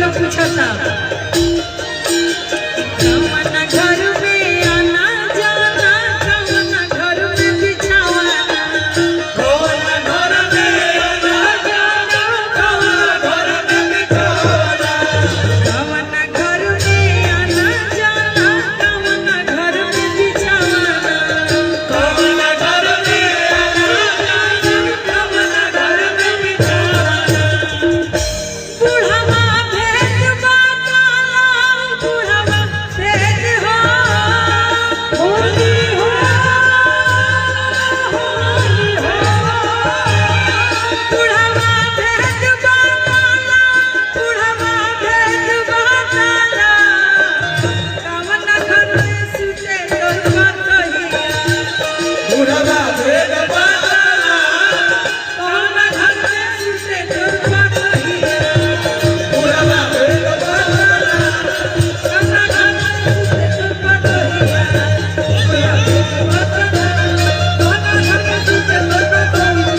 लोग पूछा था कौन घर में आना जाना, कौन घर में बिछावाना, कौन घर में आना जाना, कौन घर में बिछावाना, कौन घर में आना जाना, कौन घर में बिछावाना, कौन घर में आना जाना, कौन घर में बिछावाना। बुढ़वा भेद बताला, बुढ़वा भेद हो, होली हो, होली हो। बुढ़वा भेद बताला, बुढ़वा भेद बताला, कौन घर में सुते तोर बतहिया, बुढ़वा भेद बताला, कौन घर में सुते तोर बतहिया, बुढ़वा भेद बताला, कौन घर में सुते तोर बतहिया, बुढ़वा भेद बताला, कौन घर में सुते तोर बतहिया।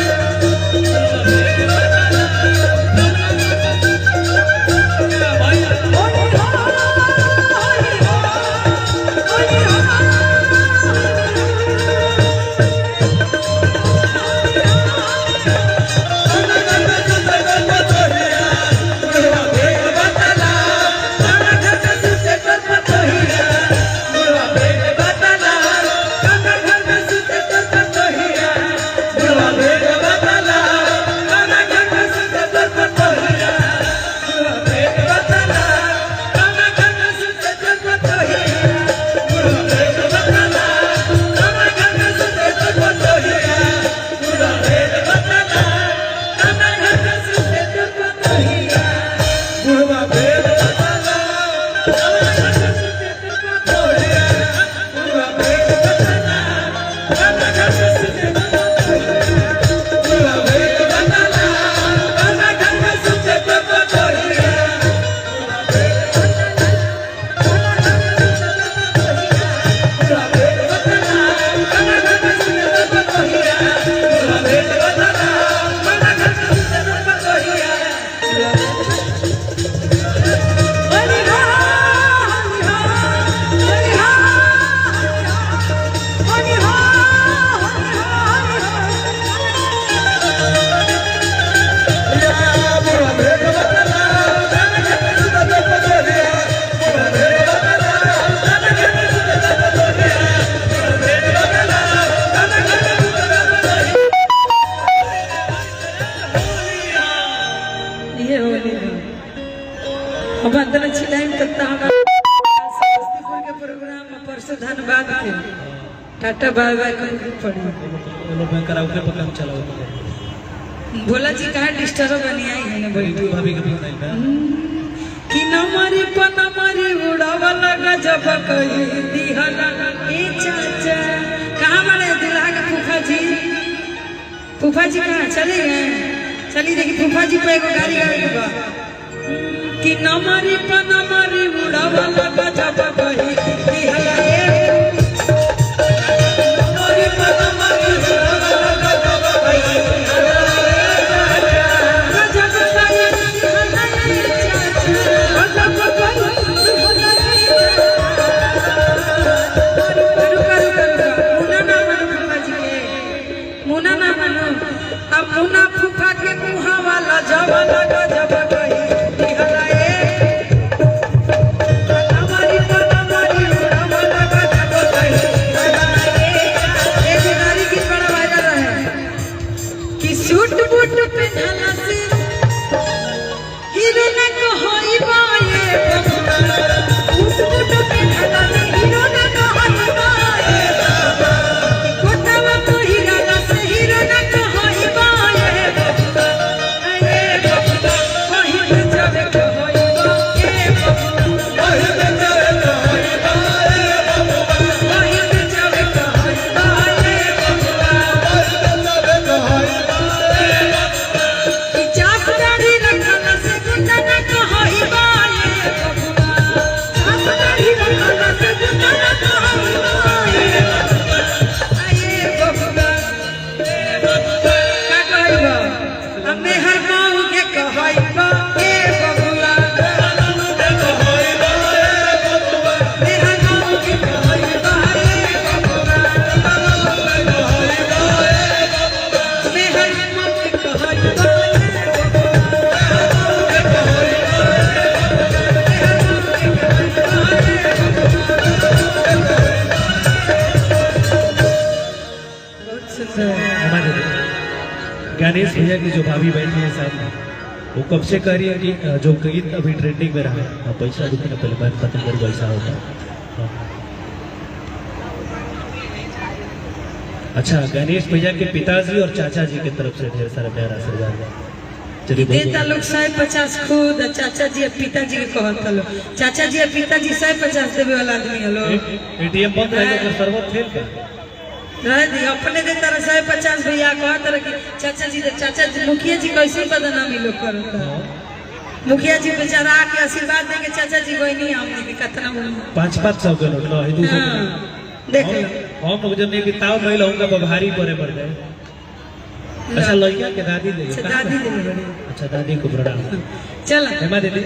ये होली है। अब अंदर छिलाई तब हमारे समस्तीपुर के प्रोग्राम में परसों धनबाद के टाटा बाय बाय कर पड़ी। लोग बैंक कराओगे पकड़ चलाओ भोला जी कहाँ डिस्टर्ब बनी आई है ना भाई भाभी के भी नहीं है कि नमरी पनमरी उड़ावा लगा जब कही दिहला ए चाचा कहाँ बने दुल्हा के फूफा जी कहाँ चले गए। चलिए देखिए फूफा जी पे एगो गाड़ी गाड़ी के बा कि नमरी पनमरी उड़ावा लगा जब कही दिहला ए नमरी पनमरी उड़ावा लगा जब कही दिहला ए चाचा जब कही दिहला ए चाचा जब कही दिहला ए चाचा रुका मुना ना मानो फूफा जी के मुना ना मानो अब मुना फूफा के मुहा वाला जब लगा जब कही दिहला ए हमारी गणेश भैया की जो भाभी बैठी है सामने, वो कब से कह रही है कि जो गीत अभी ट्रेंडिंग में रहा है, पैसा रुपये ना पहले बात खत्म कर पैसा होता है। हाँ। अच्छा, गणेश भैया के पिताजी और चाचा जी की तरफ से ढेर सारा प्यार आशीर्वाद। चलिए बहुत देता लोग 150 खुद और चाचा जी और पिताजी के कहता लोग। चाचा जी और पिताजी 150 देवे वाला आदमी है लोग। एटीएम बंद रहेगा तो सर्वत फेल का रह दी अपने देता रहे 150 भैया कहता रहे कि चाचा जी मुखिया जी कैसे बदनामी लोग करता है। मुखिया जी बेचारा आके आशीर्वाद दे के चाचा जी कोई नहीं हमने भी कतना 500 के नोट लो, 200 देख लो। हम लोग जब नहीं कि ताव नहीं लाऊंगा तो भारी पड़े पड़ जाए। अच्छा लड़किया के दादी दे, अच्छा दादी दे, अच्छा दादी को प्रणाम। चल हेमा दीदी।